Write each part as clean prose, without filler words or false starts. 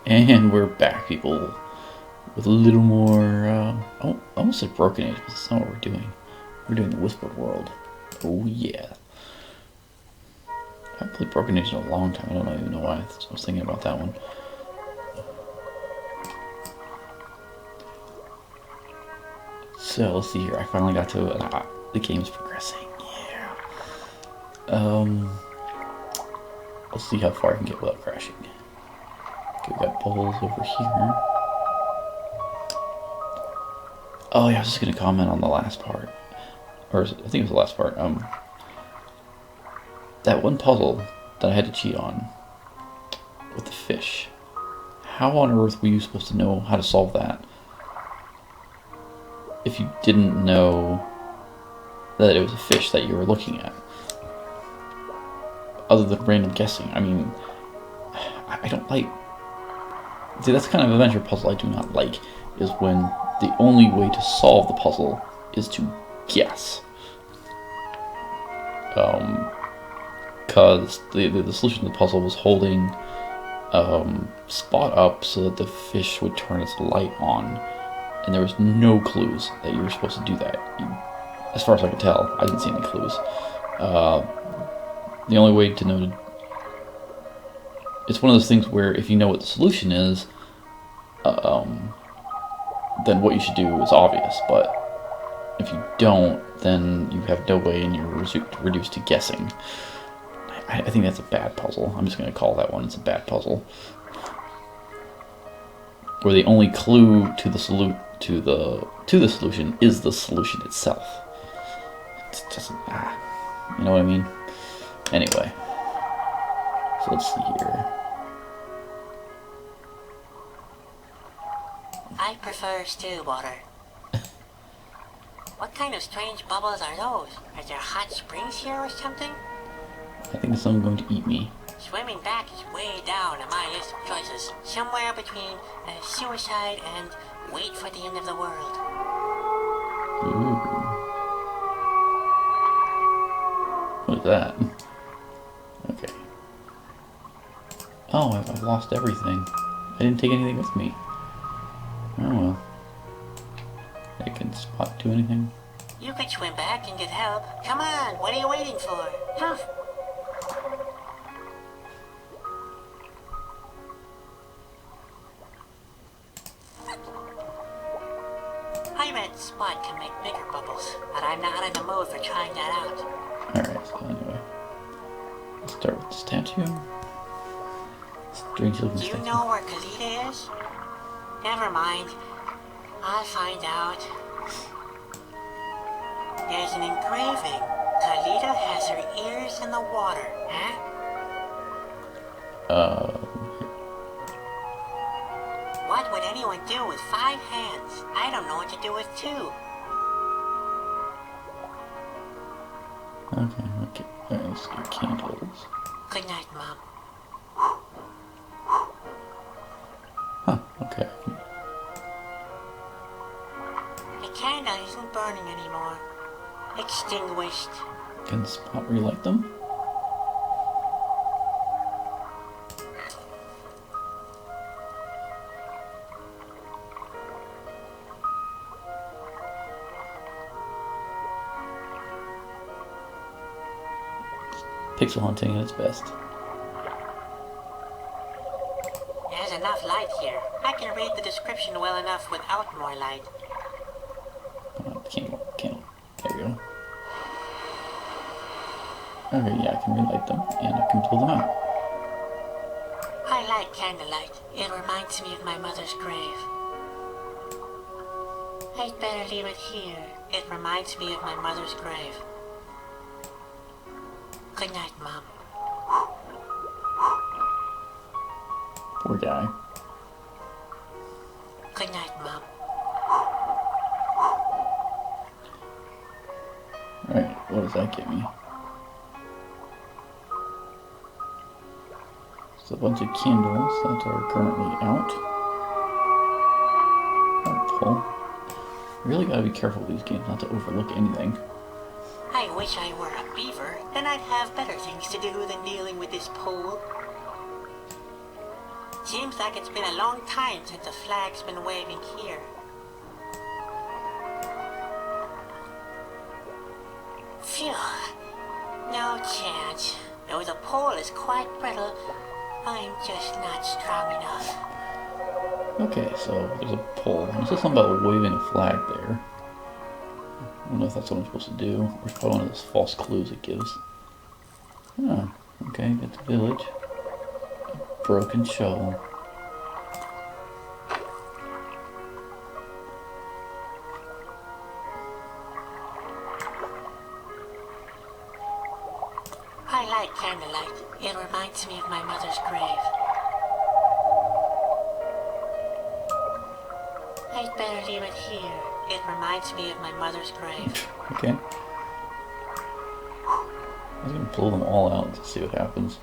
And we're back, people, with a little more, oh, almost like Broken Age, but that's not what we're doing. We're doing the Whispered World. Oh, yeah. I haven't played Broken Age in a long time. I don't even know why. I was thinking about that one. So, let's see here. I finally got to it. The game's progressing. Yeah. Let's see how far I can get without crashing. Okay, we got bubbles over here. Oh yeah, I was just gonna comment on the last part. Or, I think it was the last part. That one puzzle that I had to cheat on with the fish. How on earth were you supposed to know how to solve that if you didn't know that it was a fish that you were looking at? Other than random guessing. I mean, I don't like... See, that's the kind of adventure puzzle I do not like, is when the only way to solve the puzzle is to guess. Because the solution to the puzzle was holding Spot up so that the fish would turn its light on, and there was no clues that you were supposed to do that. As far as I could tell, I didn't see any clues. The only way to know it's one of those things where if you know what the solution is, then what you should do is obvious, but if you don't, then you have no way and you're reduced to guessing. I think that's a bad puzzle. I'm just going to call that one. It's a bad puzzle. Where the only clue to the solution is the solution itself. It doesn't. You know what I mean? Anyway, so let's see here. I prefer still water. What kind of strange bubbles are those? Are there hot springs here or something? I think someone's going to eat me. Swimming back is way down on my list of choices. Somewhere between suicide and wait for the end of the world. Ooh. What is that? Okay. Oh, I've lost everything. I didn't take anything with me. Oh well. I can Spot do anything? You could swim back and get help. Come on, what are you waiting for? Huh? I bet Spot can make bigger bubbles, but I'm not in the mood for trying that out. Alright, so anyway. Let's start with the statue. Strange looking Do you statue. know where Kalita is? Never mind. I'll find out. There's an engraving. Kalita has her ears in the water, huh? What would anyone do with 5 hands? I don't know what to do with 2. Okay. Alright, so candles. Good night, Mom. Huh, okay. The candle isn't burning anymore. Extinguished. Can Spot relight them? Pixel hunting at its best. There's enough light here. I can read the description well enough without more light. Candle. There we go. Okay, yeah, I can relight them, and I can pull them out. I like candlelight. It reminds me of my mother's grave. I'd better leave it here. It reminds me of my mother's grave. Good night, Mom. Poor guy. Good night, Mom. Alright, what does that get me? It's a bunch of candles that are currently out. Helpful. You really gotta be careful with these games not to overlook anything. I wish I were a beaver, then I'd have better things to do than dealing with this pole. Seems like it's been a long time since the flag's been waving here. Phew. No chance. Though the pole is quite brittle, I'm just not strong enough. Okay, so there's a pole. It says something about waving a flag there. I don't know if that's what I'm supposed to do. Or it's probably one of those false clues it gives. Oh, okay, get the village. A broken shovel. I like candlelight. It reminds me of my mother's grave. I'd better leave it here. It reminds me of my mother's grave. Okay. I'm gonna pull them all out to see what happens.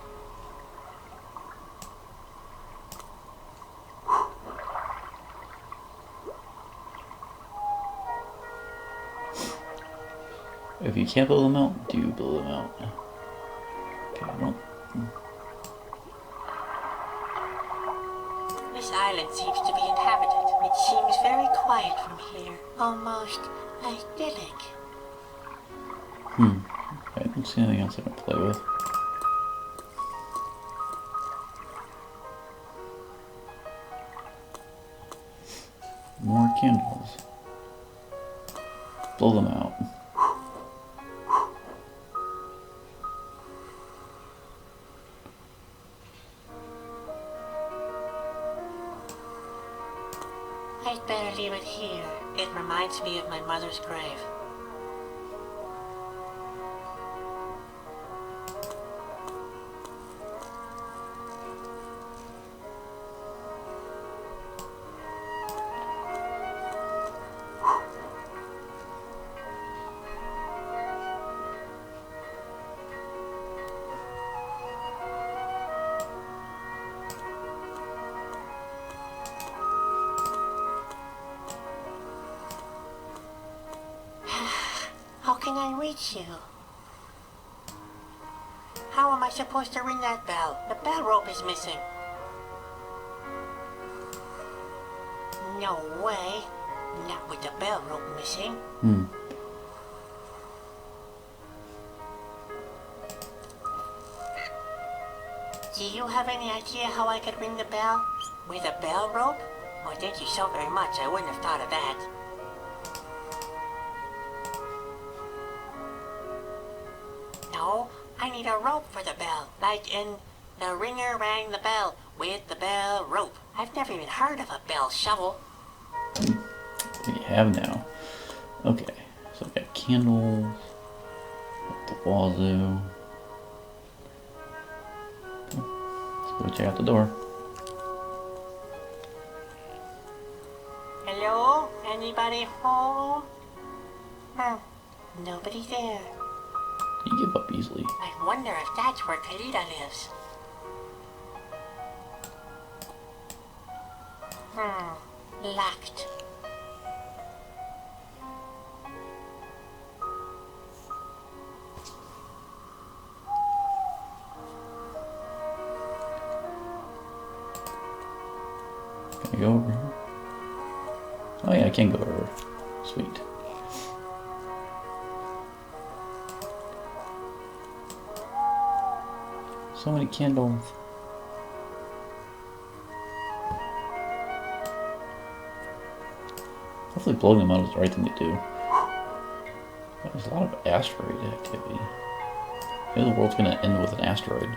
If you can't build them out, do build them out. Okay, well. This island seems to be inhabited. It seems very quiet from here. Almost idyllic. I don't see anything else I can play with. More candles. Blow them out. I'd better leave it here. It reminds me of my mother's grave. How can I reach you? How am I supposed to ring that bell? The bell rope is missing. No way. Not with the bell rope missing. Do you have any idea how I could ring the bell? With a bell rope? Oh, thank you so very much. I wouldn't have thought of that. No, I need a rope for the bell. Like in The Ringer Rang the Bell with the bell rope. I've never even heard of a bell shovel. We have now. Okay, so I've got candles. Got the wazoo. Let's go check out the door. Hello? Anybody home? Nobody there. You give up easily. I wonder if that's where Kalita lives. Locked. Can I go over here? Oh yeah, I can go over. Sweet. So many candles. Hopefully blowing them out is the right thing to do. There's a lot of asteroid activity. Maybe the world's gonna end with an asteroid.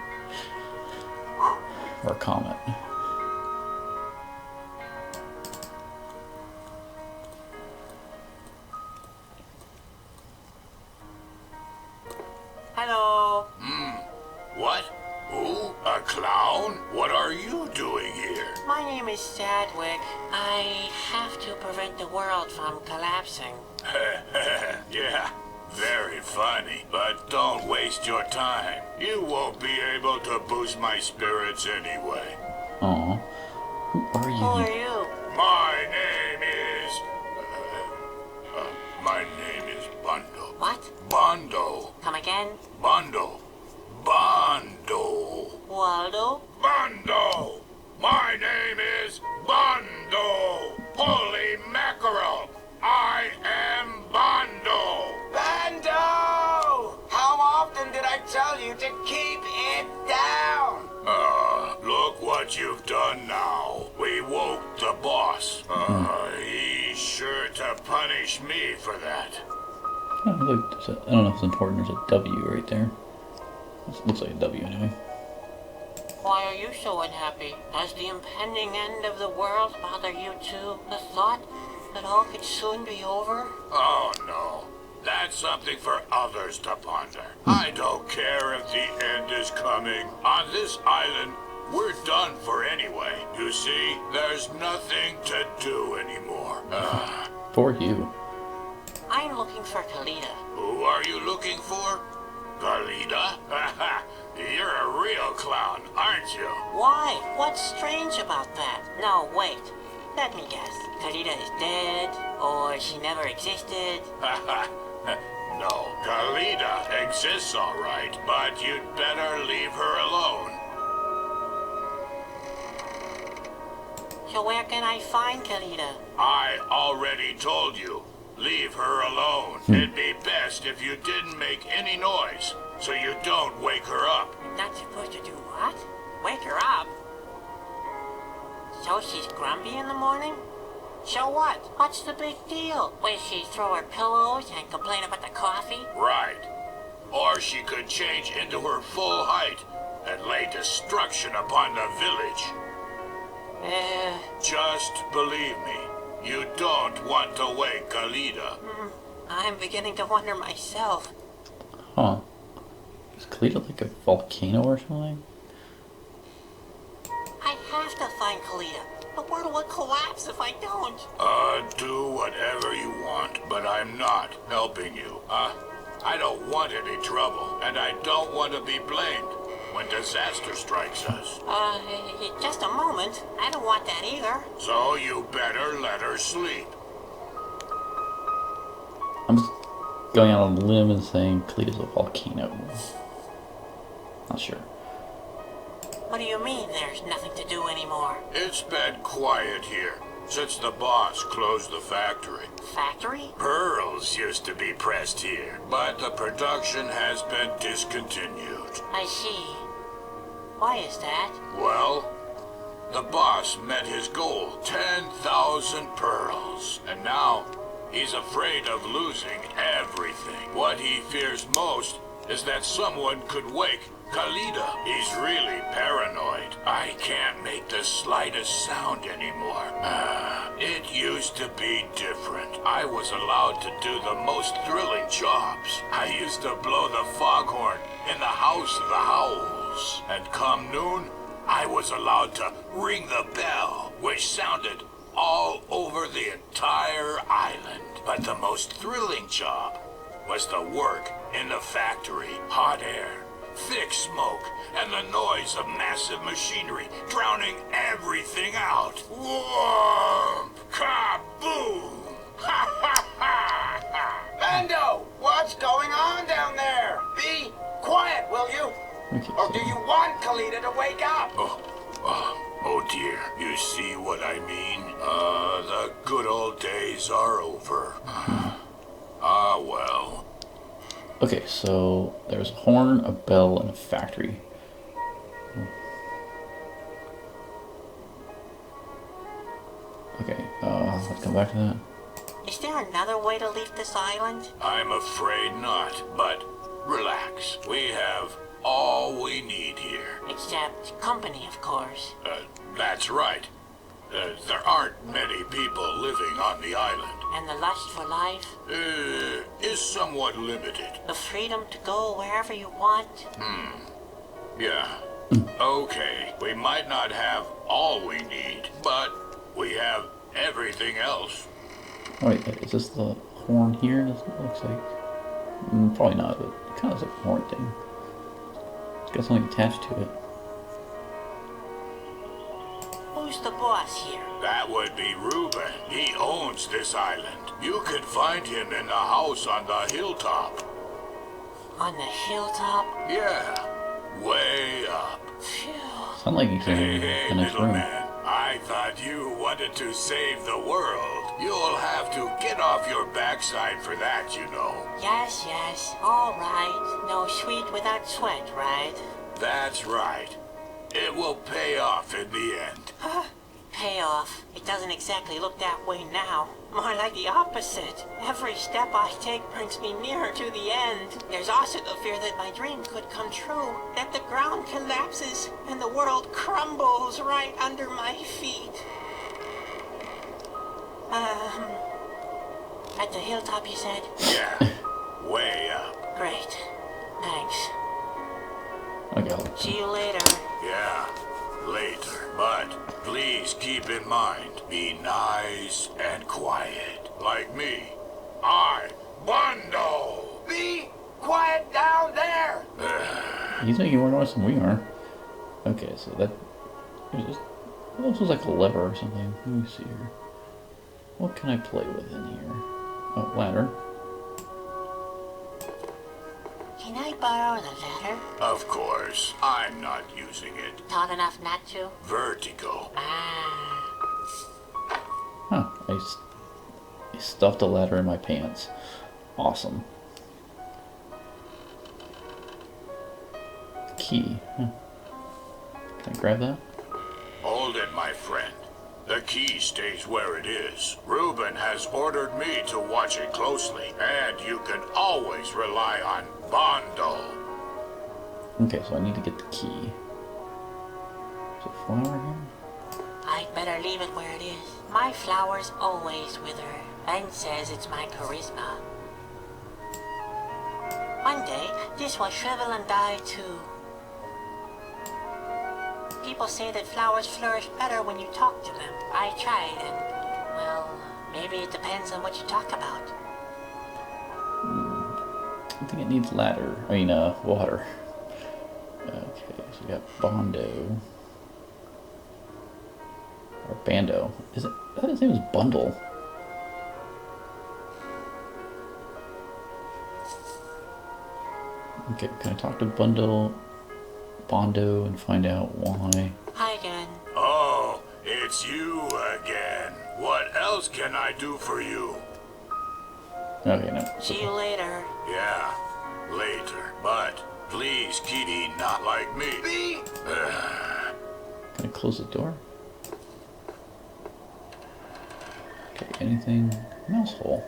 Or a comet. Hello? What? Who? A clown? What are you doing here? My name is Sadwick. I have to prevent the world from collapsing. Yeah, very funny. But don't waste your time. You won't be able to boost my spirits anyway. Aw. Who are Who are you? you? My name is... my name is Bondo. What? Bondo. Come again? Bondo. Bondo. Waldo? Bondo! My name is Bondo. Holy mackerel! I am Bondo. Bando! How often did I tell you to keep it down? Look what you've done now. We woke the boss. He's sure to punish me for that. Oh, look, I don't know if it's important. There's a W right there. Looks like a W anyway. Why are you so unhappy? Does the impending end of the world bother you too? The thought that all could soon be over? Oh no. That's something for others to ponder. I don't care if the end is coming. On this island, we're done for anyway. You see, there's nothing to do anymore. For you. I'm looking for Kalita. Who are you looking for? Galita? You're a real clown, aren't you? Why? What's strange about that? No, wait. Let me guess. Kalita is dead, or she never existed. No, Galita exists all right, but you'd better leave her alone. So where can I find Kalita? I already told you. Leave her alone. It'd be best if you didn't make any noise, so you don't wake her up. I'm not supposed to do what? Wake her up? So she's grumpy in the morning? So what? What's the big deal? Will she throw her pillows and complain about the coffee? Right. Or she could change into her full height and lay destruction upon the village. Just believe me, you don't want to wake Galita. I'm beginning to wonder myself. Huh. Is Kalita like a volcano or something? I have to find Kalita. The world will collapse if I don't. Do whatever you want, but I'm not helping you. I don't want any trouble, and I don't want to be blamed when disaster strikes us. Just a moment. I don't want that either. So you better let her sleep. I'm just going out on a limb and saying Kalita's a volcano. Not sure. What do you mean there's nothing to do anymore? It's been quiet here since the boss closed the factory. Factory? Pearls used to be pressed here, but the production has been discontinued. I see. Why is that? Well, the boss met his goal, 10,000 pearls, and now he's afraid of losing everything. What he fears most is that someone could wake Kalita. He's really paranoid. I can't make the slightest sound anymore. It used to be different. I was allowed to do the most thrilling jobs. I used to blow the foghorn in the House of the Howls. And come noon, I was allowed to ring the bell, which sounded all over the entire island. But the most thrilling job was the work in the factory. Hot air, thick smoke, and the noise of massive machinery drowning everything out. Whoa! Kaboom! Ha ha ha ha! Bando, what's going on down there? Be quiet, will you? Okay, Or do you want Kalita to wake up? Oh dear. You see what I mean? The good old days are over. Well. Okay, so there's a horn, a bell, and a factory. Okay, let's come back to that. Is there another way to leave this island? I'm afraid not, but relax. We have all we need here. Except company, of course. That's right. There aren't many people living on the island. And the lust for life? Is somewhat limited. The freedom to go wherever you want? Yeah. Okay, we might not have all we need, but we have everything else. Oh, wait, is this the horn here? It looks like... probably not, but it kind of looks like a horn thing. It's got something attached to it. Who's the boss here? That would be Reuben. He owns this island. You could find him in the house on the hilltop. On the hilltop? Yeah, way up. Phew. Sound like he's Hey, in hey, the next little room. man. I thought you wanted to save the world. You'll have to get off your backside for that, you know. Yes, yes, all right. No sweet without sweat, right? That's right. It will pay off in the end. Payoff. It doesn't exactly look that way now. More like the opposite. Every step I take brings me nearer to the end. There's also the fear that my dream could come true. That the ground collapses and the world crumbles right under my feet. At the hilltop, you said? Yeah, way up. Great. Thanks. Okay, I'll See you later. Yeah, later. But please keep in mind, be nice and quiet. Like me. I'm Bondo. Be quiet down there. He's making more noise than we are. Okay, so that... This looks like a lever or something. Let me see here. What can I play with in here? Oh, ladder. Can I borrow the ladder? Of course, I'm not using it. Tall enough not to? Vertigo. Ah. Huh. I stuffed a ladder in my pants. Awesome. Key. Huh. Can I grab that? Hold it, my friend. The key stays where it is. Reuben has ordered me to watch it closely, and you can always rely on Bondo. Okay, so I need to get the key. Is it a flower here? I'd better leave it where it is. My flowers always wither. Ben says it's my charisma. One day, this will shrivel and die too. People say that flowers flourish better when you talk to them. I tried and, well, maybe it depends on what you talk about. I think it needs ladder. I mean, water. Okay, so we got Bondo. Or Bando. Is it? I thought his name was Bundle. Okay, can I talk to Bondo and find out why? Hi again. Oh, it's you again. What else can I do for you? Okay, no. See you later. Yeah, later. But please, Kitty, not like me. Be Can I close the door? Okay, anything? Mouse hole.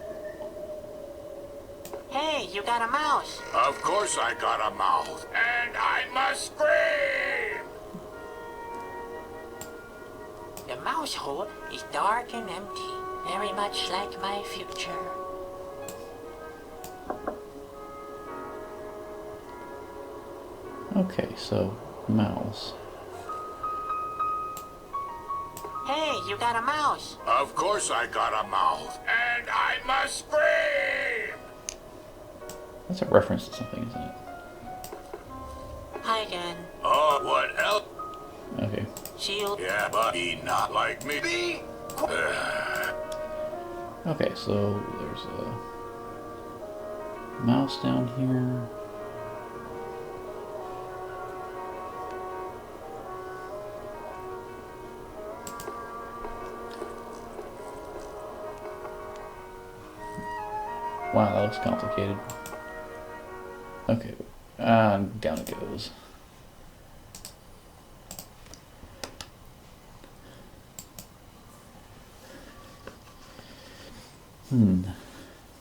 Hey, you got a mouse. Of course I got a mouth, and I must scream! The mouse hole is dark and empty, very much like my future. Okay, so mouse. Hey, you got a mouse. Of course I got a mouth, and I must scream! That's a reference to something, isn't it? Hi again. Oh, what else? Okay. See you. Yeah, but he not like me. be Okay, so there's a mouse down here. Wow, that looks complicated. Okay, down it goes.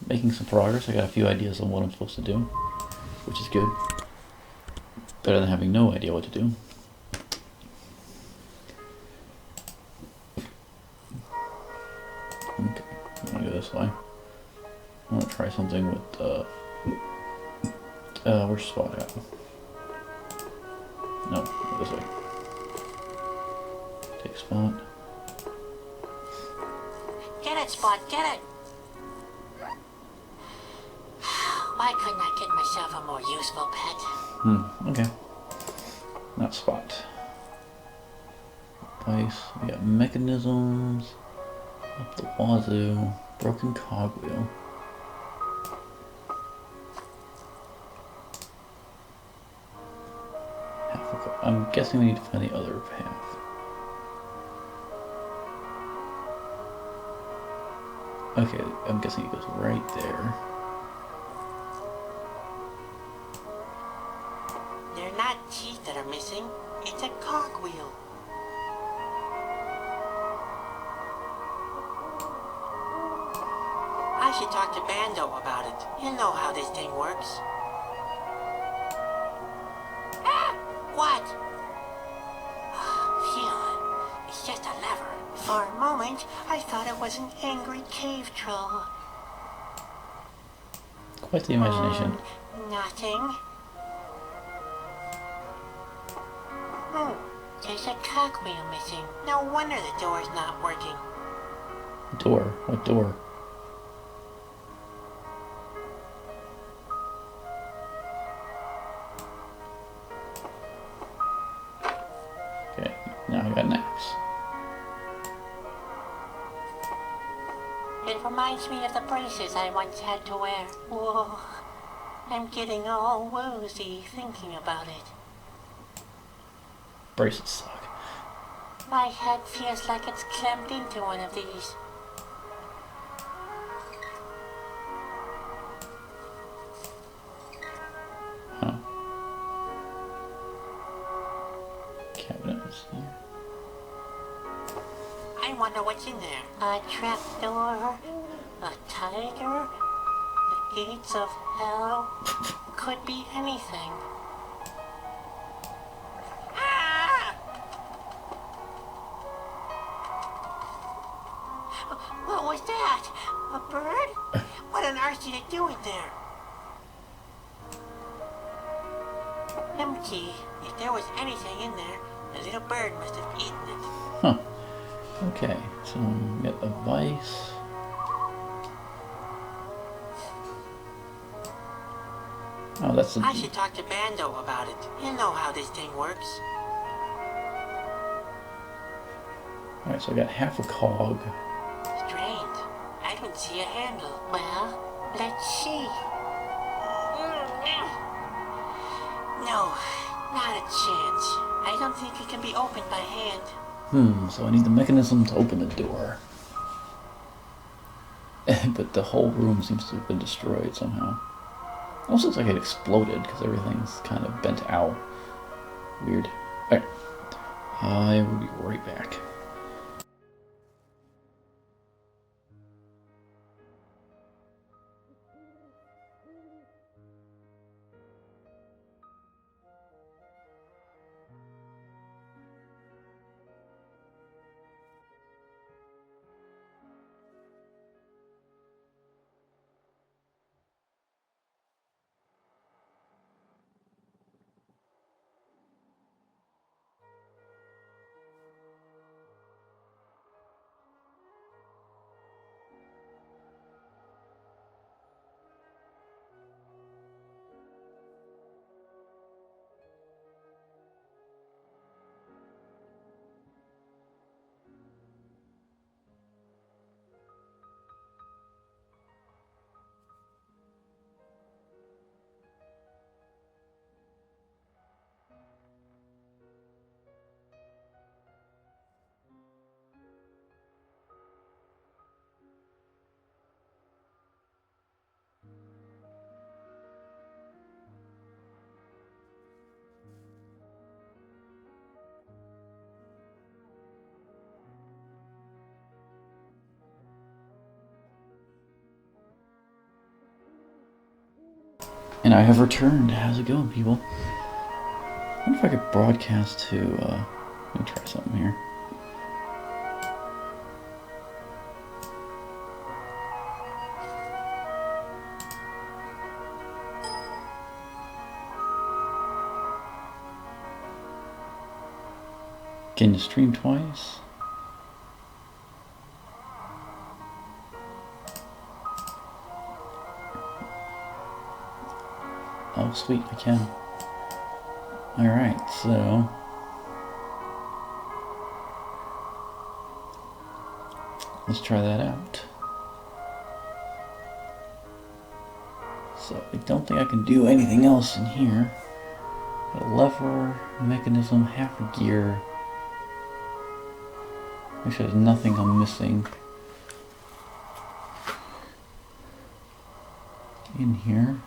Making some progress. I got a few ideas on what I'm supposed to do, which is good. Better than having no idea what to do. Okay, I'm gonna go this way. I'm gonna try something with, where's Spot at? No, this way. Take Spot. Get it, Spot, get it. Why couldn't I get myself a more useful pet? Okay. Not Spot. Place. We got mechanisms. Up the wazoo. Broken cogwheel. Half a cup. I'm guessing we need to find the other path. Okay, I'm guessing it goes right there. They're not teeth that are missing. It's a cogwheel. I should talk to Bando about it. He'll know how this thing works. Ah! What? Phew. It's just a lever. For a moment, I thought it was an angry cave troll. Quite the imagination. Nothing. There's a cogwheel missing. No wonder the door's not working. Door? What door? Okay, now I got an axe. It reminds me of the braces I once had to wear. Whoa. I'm getting all woozy thinking about it. Braces suck. My head feels like it's clamped into one of these. Huh. Cabinets here. I wonder what's in there. A trapdoor, a tiger, the gates of hell. Could be anything. Ah! What was that? A bird? What on earth did it do in there? Empty. If there was anything in there, the little bird must have eaten it. Huh. Okay, so we got a vice. Oh, that's the... I should talk to Bando about it. He'll know how this thing works. Alright, so I got half a cog. Strange. I don't see a handle. Well, let's see. No, not a chance. I don't think it can be opened by hand. So I need the mechanism to open the door. But the whole room seems to have been destroyed somehow. Almost looks like it exploded because everything's kind of bent out. Weird. Alright. I will be right back. And I have returned. How's it going, people? I wonder if I could broadcast to, let me try something here. Can you stream twice? Oh, sweet, I can. Alright, so... let's try that out. So, I don't think I can do anything else in here. A lever, mechanism, half a gear. Make sure there's nothing I'm missing. In here.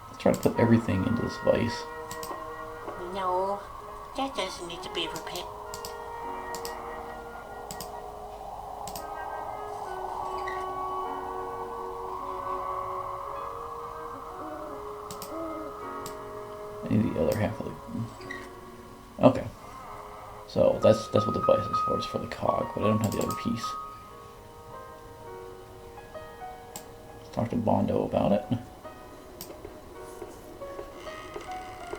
Let's try to put everything into this vise. No, that doesn't need to be repaired. I need the other half of the... Okay. So that's what the vise is for. It's for the cog, but I don't have the other piece. Let's talk to Bondo about it.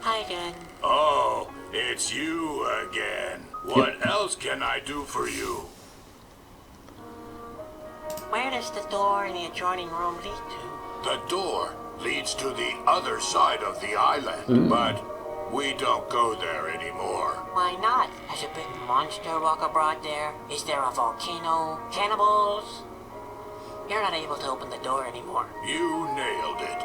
Hi again. Oh, it's you again. What else can I do for you? Where does the door in the adjoining room lead to? The door leads to the other side of the island, but we don't go there anymore. Why not? Has a big monster walk abroad there? Is there a volcano? Cannibals? You're not able to open the door anymore. You nailed it.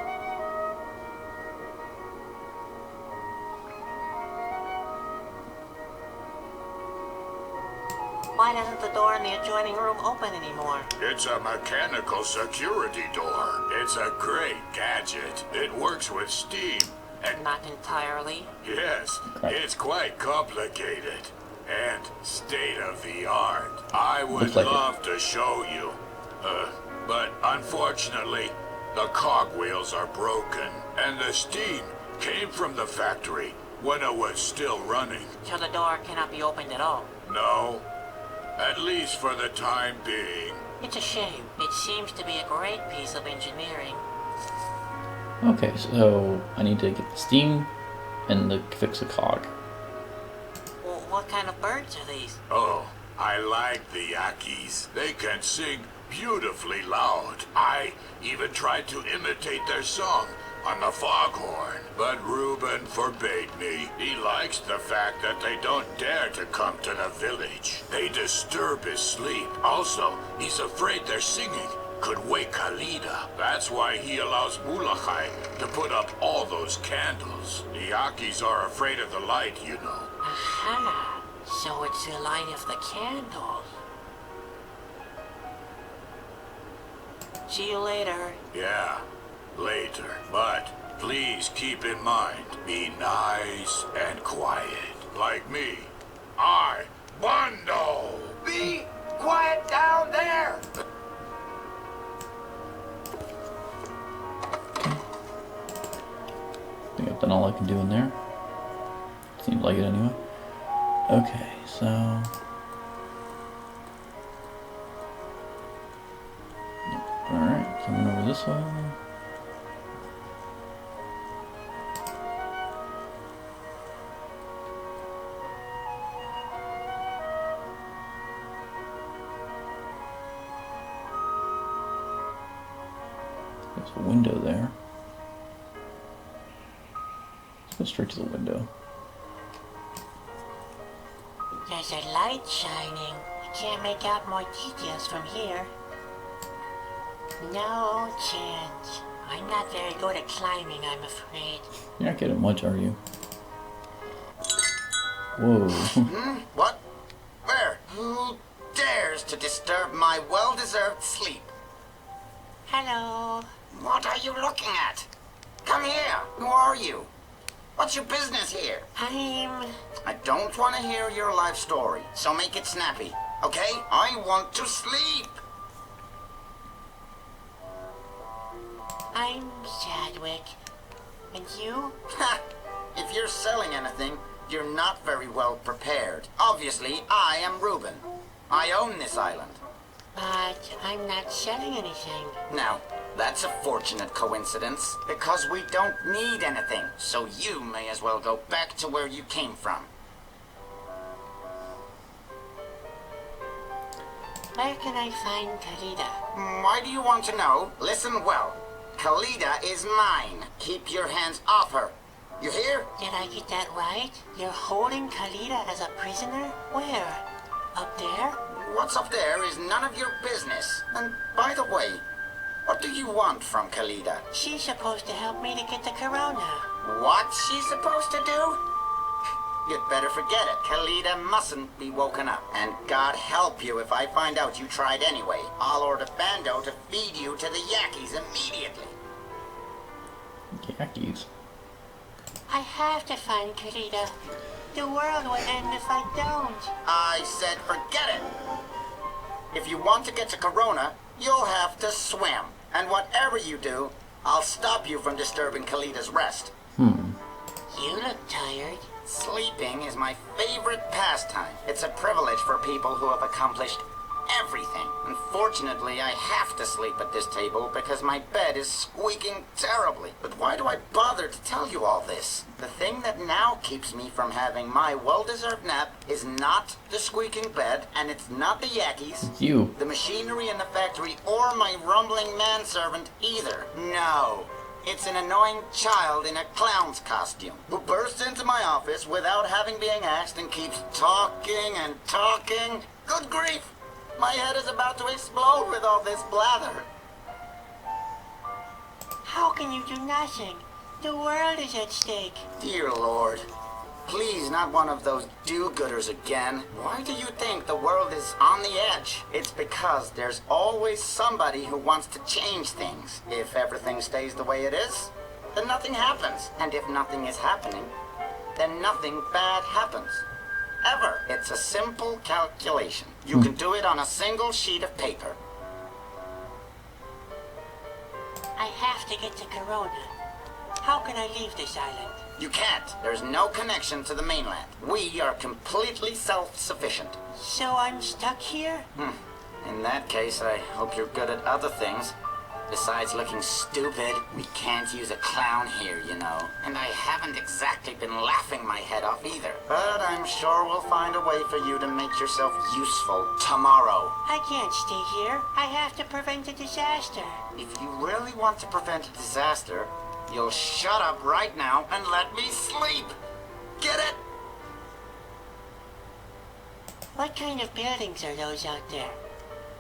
Why doesn't the door in the adjoining room open anymore? It's a mechanical security door. It's a great gadget. It works with steam. And Not entirely. yes, it's quite complicated. And state-of-the-art. I would Looks like it. love to show you. But unfortunately, the cogwheels are broken. And the steam came from the factory when it was still running. So the door cannot be opened at all. No, at least for the time being. It's a shame. It seems to be a great piece of engineering. Okay, so I need to get the steam and fix the cog. Well, what kind of birds are these? Oh, I like the Yakis. They can sing beautifully loud. I even tried to imitate their song on the foghorn, but Reuben forbade me. He likes the fact that they don't dare to come to the village. They disturb his sleep. Also, he's afraid their singing could wake Khalida. That's why he allows Mulachai to put up all those candles. The Yakis are afraid of the light, you know. Aha! So it's the light of the candles. See you later. Yeah, later. But please keep in mind, be nice and quiet. Like me. I, Bondo. Be quiet down there! I think I've done all I can do in there. Seems like it anyway. Okay, so... Alright, coming over this way. There's a window there. Let's go straight to the window. There's a light shining. I can't make out more details from here. No chance. I'm not very good at climbing, I'm afraid. You're not getting much, are you? Whoa. What? Where? Who dares to disturb my well-deserved sleep? Hello. What are you looking at? Come here. Who are you? What's your business here? I don't want to hear your life story, so make it snappy, okay? I want to sleep. I'm Chadwick. And you? Ha! If you're selling anything, you're not very well prepared. Obviously, I am Reuben. I own this island. But I'm not selling anything. Now, that's a fortunate coincidence, because we don't need anything, so you may as well go back to where you came from. Where can I find Khalida? Why do you want to know? Listen well. Khalida is mine. Keep your hands off her. You hear? Did I get that right? You're holding Khalida as a prisoner? Where? Up there? What's up there is none of your business. And by the way, What do you want from Kalida? She's supposed to help me to get the corona. What's she supposed to do? You'd better forget it. Kalida mustn't be woken up. And God help you if I find out you tried anyway. I'll order Bando to feed you to the Yakis immediately. Yakis. I have to find Kalida. The world will end if I don't. I said forget it. If you want to get to Corona, you'll have to swim. And whatever you do, I'll stop you from disturbing Kalida's rest. You look tired. Sleeping is my favorite pastime. It's a privilege for people who have accomplished everything. Unfortunately, I have to sleep at this table because my bed is squeaking terribly. But why do I bother to tell you all this? The thing that now keeps me from having my well-deserved nap is not the squeaking bed, and it's not the Yakis, You. the machinery in the factory, or my rumbling manservant either. No. It's an annoying child in a clown's costume who bursts into my office without having been asked and keeps talking and talking. Good grief! My head is about to explode with all this blather. How can you do nothing? The world is at stake. Dear Lord, please not one of those do-gooders again. Why do you think the world is on the edge? It's because there's always somebody who wants to change things. If everything stays the way it is, then nothing happens. And if nothing is happening, then nothing bad happens. Ever. It's a simple calculation. You can do it on a single sheet of paper. I have to get to Corona. How can I leave this island? You can't. There's no connection to the mainland. We are completely self-sufficient. So I'm stuck here? In that case, I hope you're good at other things. Besides looking stupid, we can't use a clown here, you know. And I haven't exactly been laughing my head off either. But I'm sure we'll find a way for you to make yourself useful tomorrow. I can't stay here. I have to prevent a disaster. If you really want to prevent a disaster, you'll shut up right now and let me sleep. Get it? What kind of buildings are those out there?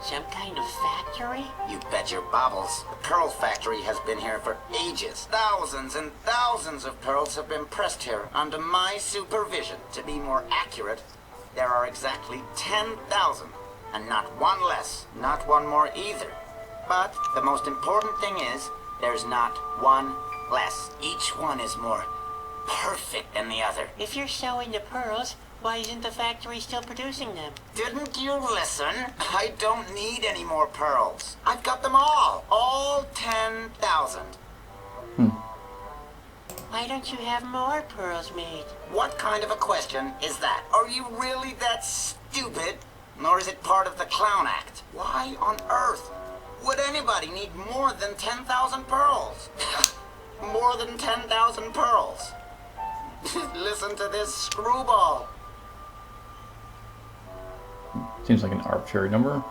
Some kind of factory? You bet your bobbles. The Pearl Factory has been here for ages. Thousands and thousands of pearls have been pressed here under my supervision. To be more accurate, there are exactly 10,000. And not one less, not one more either. But the most important thing is, there's not one less. Each one is more perfect than the other. If you're so into pearls, why isn't the factory still producing them? Didn't you listen? I don't need any more pearls. I've got them all 10,000. Why don't you have more pearls made? What kind of a question is that? Are you really that stupid? Nor is it part of the clown act. Why on earth would anybody need more than 10,000 pearls? More than 10,000 pearls. Listen to this screwball. Seems like an arbitrary number.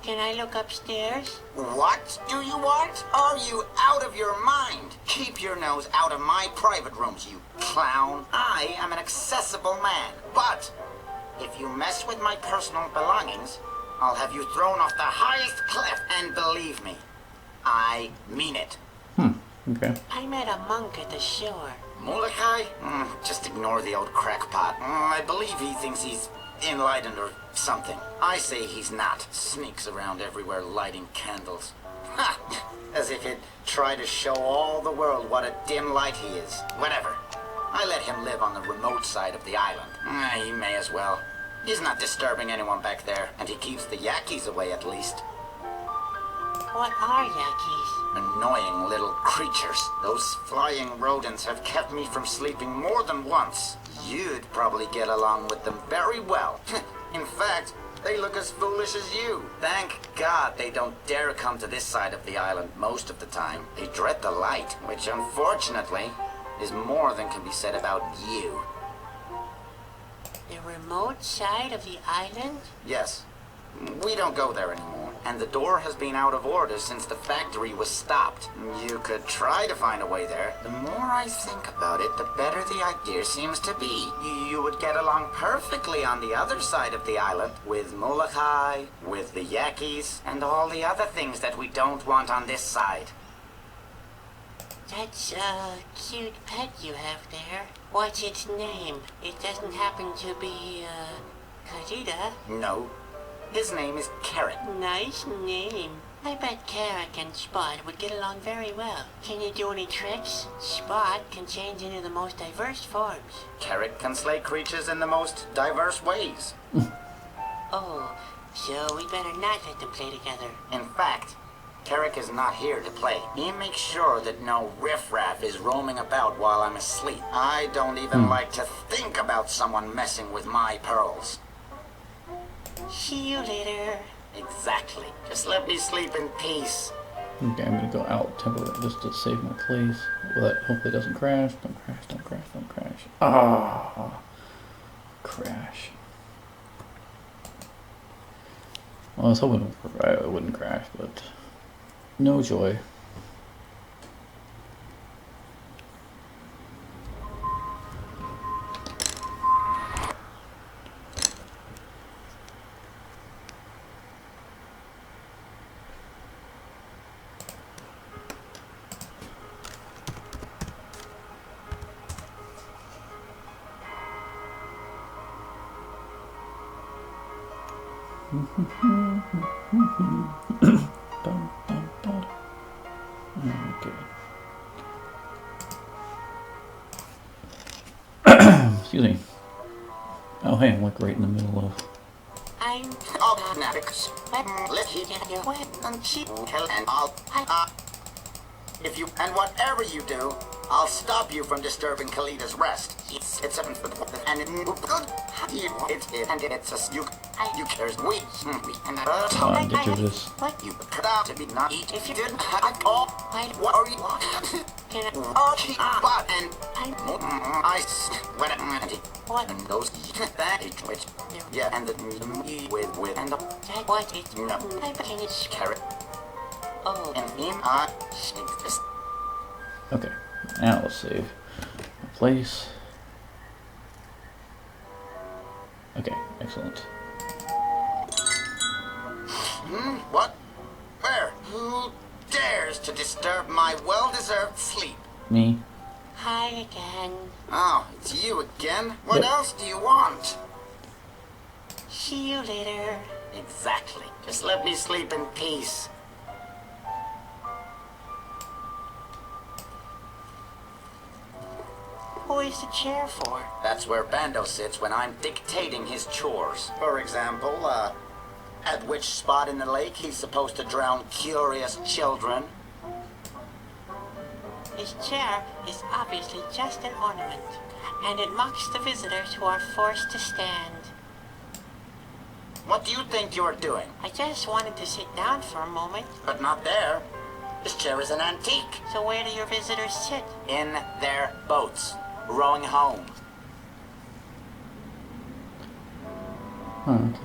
Can I look upstairs? What do you want? Are you out of your mind? Keep your nose out of my private rooms, you clown. I am an accessible man. But if you mess with my personal belongings, I'll have you thrown off the highest cliff. And believe me, I mean it. Okay. I met a monk at the shore. Molokai? Just ignore the old crackpot. I believe he thinks he's enlightened or something. I say he's not. Sneaks around everywhere lighting candles. Ha! As if he'd try to show all the world what a dim light he is. Whatever. I let him live on the remote side of the island. He may as well. He's not disturbing anyone back there, and he keeps the Yakis away at least. What are Yakis? Annoying little creatures. Those flying rodents have kept me from sleeping more than once. You'd probably get along with them very well. In fact, they look as foolish as you. Thank God they don't dare come to this side of the island most of the time. They dread the light, which unfortunately is more than can be said about you. The remote side of the island? Yes. We don't go there anymore. and the door has been out of order since the factory was stopped. You could try to find a way there. The more I think about it, the better the idea seems to be. You would get along perfectly on the other side of the island, with Molokai, with the Yakis, and all the other things that we don't want on this side. That's a cute pet you have there. What's its name? It doesn't happen to be, Kajita. No. His name is Carrot. Nice name. I bet Carrot and Spot would get along very well. Can you do any tricks? Spot can change into the most diverse forms. Carrot can slay creatures in the most diverse ways. Oh, so we better not let them play together. In fact, Carrick is not here to play. He makes sure that no riffraff is roaming about while I'm asleep. I don't even like to think about someone messing with my pearls. See you later. Exactly. Just let me sleep in peace. Okay, I'm gonna go out temporarily just to save my place. Well, that hopefully doesn't crash. Don't crash, don't crash, don't crash. Ah! Crash. Well, I was hoping it wouldn't crash, but no joy. Okay. Excuse me. Oh, hey, I'm like right in the middle of. I'm Navix. Let he get your way and she hell and if you and whatever you do, I'll stop you from disturbing Kalida's rest. It's a and it's a you cares we and Get through this. What? you could out to be not eat if you didn't what are you Can but and I when What? and those that which yeah and the with and the That what it? no I can it's carrot Oh. and him this Okay, now let's save my place. Okay, excellent. What? Where? Who dares to disturb my well-deserved sleep? Me? Hi again. Oh, it's you again? What Yep. else do you want? See you later. Exactly. Just let me sleep in peace. Who is the chair for? That's where Bando sits when I'm dictating his chores. For example, at which spot in the lake he's supposed to drown curious children. His chair is obviously just an ornament, and it mocks the visitors who are forced to stand. What do you think you're doing? I just wanted to sit down for a moment. But not there. This chair is an antique. So where do your visitors sit? In their boats, rowing home. Okay.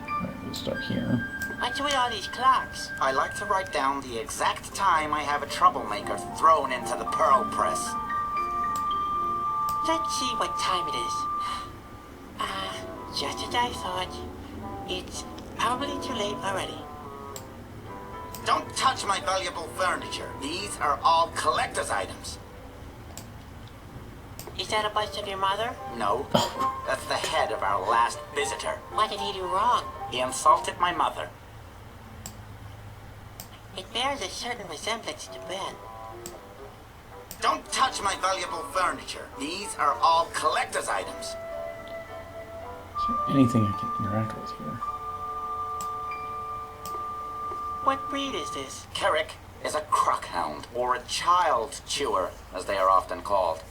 Alright, we'll start here. What's with all these clocks? I like to write down the exact time I have a troublemaker thrown into the pearl press. Let's see what time it is. Just as I thought. It's probably too late already. Don't touch my valuable furniture. These are all collector's items. Is that a bust of your mother? No, that's the head of our last visitor. What did he do wrong? He insulted my mother. It bears a certain resemblance to Ben. Don't touch my valuable furniture. These are all collector's items. Is there anything I can interact with here? What breed is this? Carrick is a crockhound, or a child chewer, as they are often called.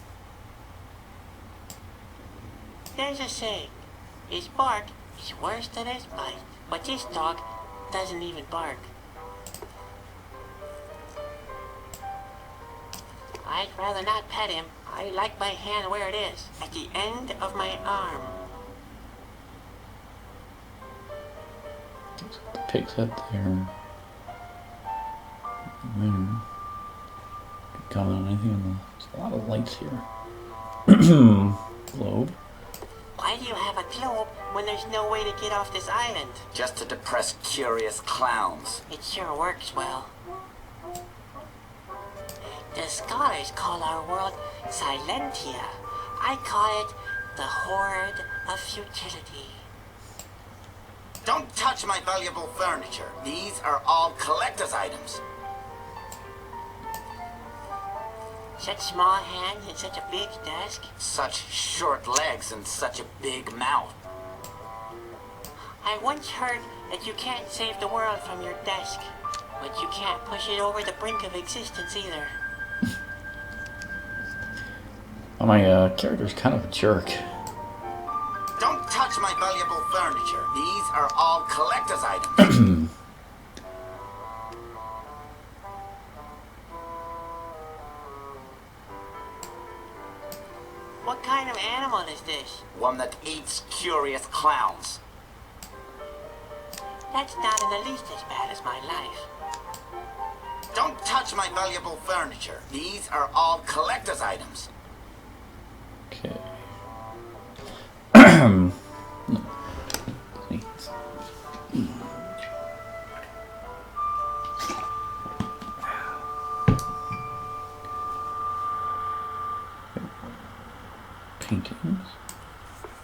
There's a saying, his bark is worse than his bite. But this dog doesn't even bark. I'd rather not pet him. I like my hand where it is, at the end of my arm. The pig's head there. There. Comment on anything? There's a lot of lights here. Globe. Why do you have a globe when there's no way to get off this island? Just to depress curious clowns. It sure works well. The scholars call our world Silentia. I call it the Horde of Futility. Don't touch my valuable furniture. These are all collector's items. Such small hands and such a big desk. Such short legs and such a big mouth. I once heard that you can't save the world from your desk, but you can't push it over the brink of existence either. Well, my character's kind of a jerk. Don't touch my valuable furniture. These are all collector's items. What kind of animal is this? One that eats curious clowns. That's not in the least as bad as my life. Don't touch my valuable furniture. These are all collector's items. Okay. Paintings.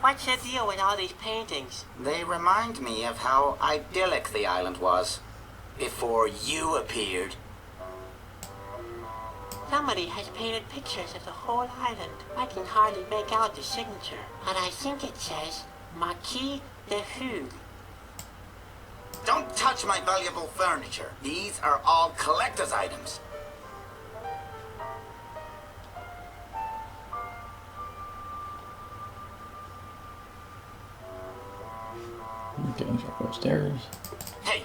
What's the deal with all these paintings? They remind me of how idyllic the island was before you appeared. Somebody has painted pictures of the whole island. I can hardly make out the signature, but I think it says Marquis de Hugues. Don't touch my valuable furniture. These are all collector's items. Okay, let's go upstairs. Hey,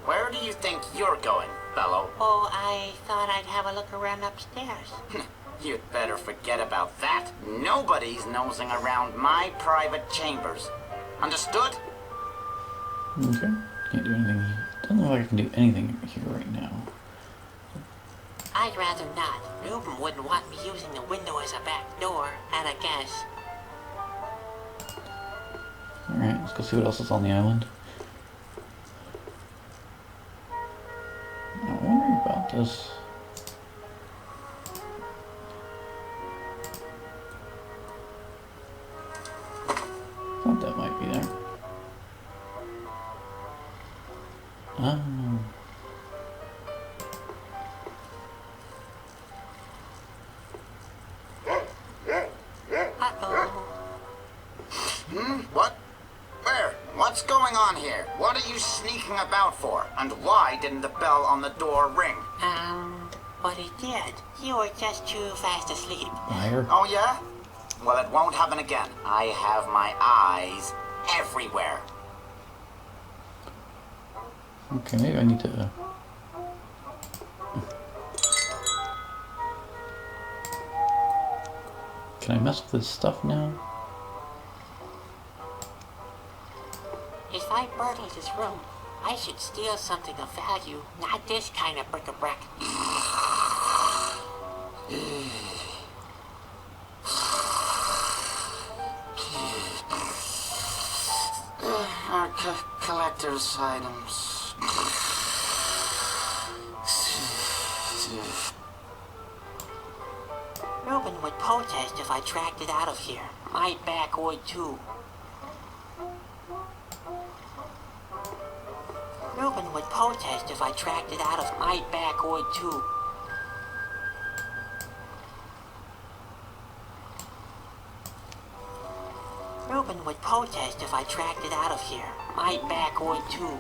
where do you think you're going, fellow? Oh, I thought I'd have a look around upstairs. You'd better forget about that. Nobody's nosing around my private chambers. Understood? Okay. Can't do anything. Doesn't look like I can do anything here right now. I'd rather not. Ruben wouldn't want me using the window as a back door, at a guess. Alright, let's go see what else is on the island. I'm wondering about this. Thought that might be there. Oh. Uh-oh. What? Where? What's going on here? What are you sneaking about for? And why didn't the bell on the door ring? But it did. You were just too fast asleep. Liar. Oh, yeah? Well, it won't happen again. I have my eyes everywhere. Okay, maybe I need to... Can I mess with this stuff now? If I burgle this room, I should steal something of value, not this kind of bric-a-brac. Our collector's items. Ruben would protest if I tracked it out of here. My back would too. Ruben would protest if I tracked it out of my back would too. Ruben would protest if I tracked it out of here. My back would too.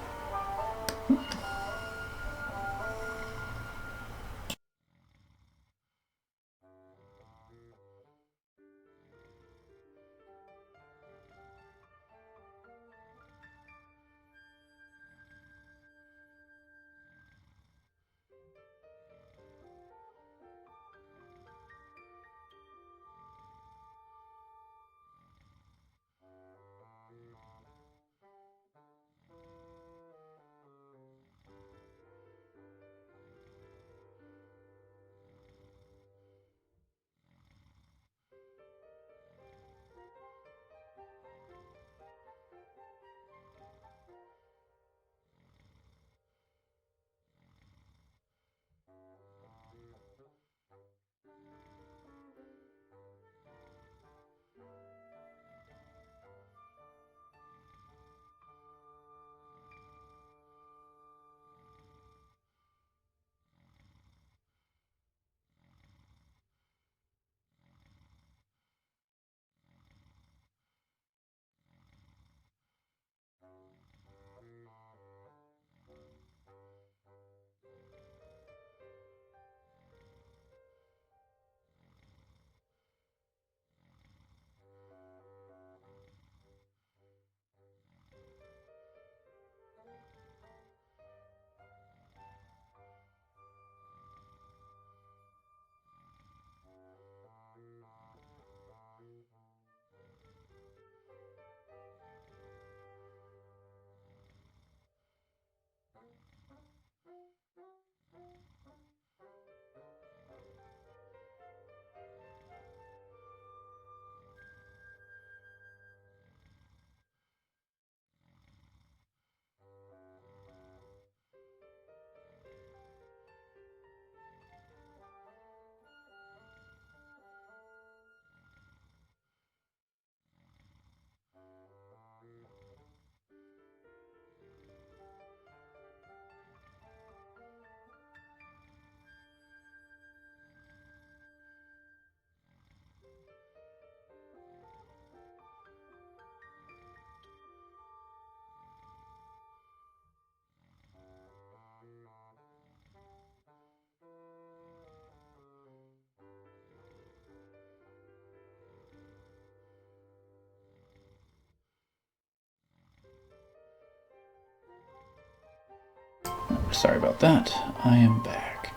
sorry about that. I am back.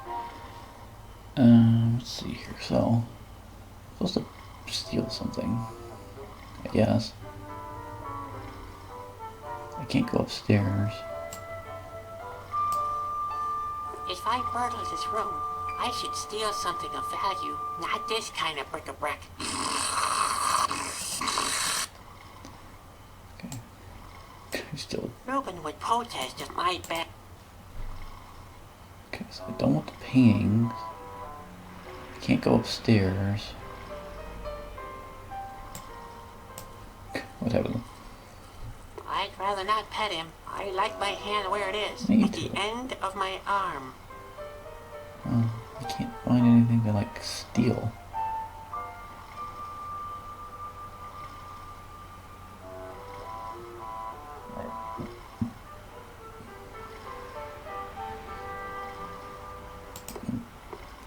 Let's see here. So, I'm supposed to steal something, I guess. I can't go upstairs. If I burglar this room, I should steal something of value, not this kind of bric-a-brac. Okay. Still. Ruben would protest if my bag. Okay, so I don't want the paintings. I can't go upstairs. Okay, what happened? I'd rather not pet him. I like my hand where it is, Me at too. the end of my arm. I can't find anything to like steal.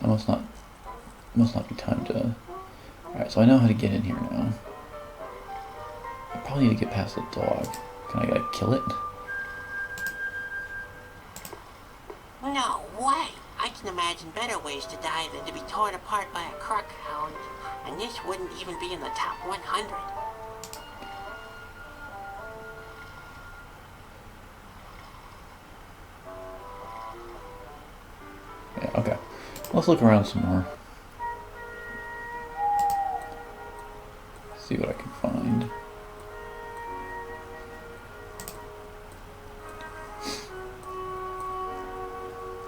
I must not be time to. Alright, so I know how to get in here now. I probably need to get past the dog. Can I like kill it? No way! I can imagine better ways to die than to be torn apart by a croc hound. And this wouldn't even be in the top 100. Yeah, okay. Let's look around some more. See what I can find.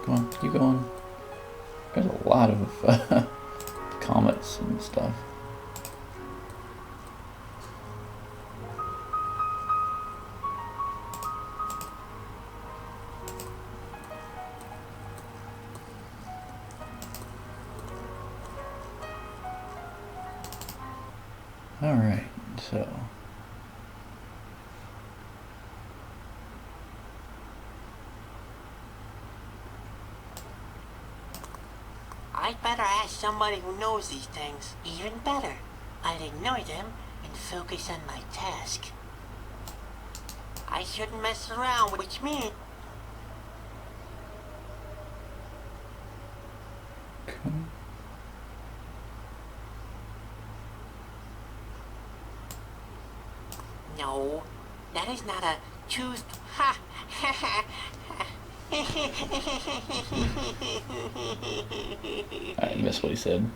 Come on, keep going. There's a lot of comets and stuff. Alright, so. I'd better ask somebody who knows these things. Even better, I'd ignore them and focus on my task. I shouldn't mess around, which means... Okay. No, that is not a choose... Ha! I missed what he said.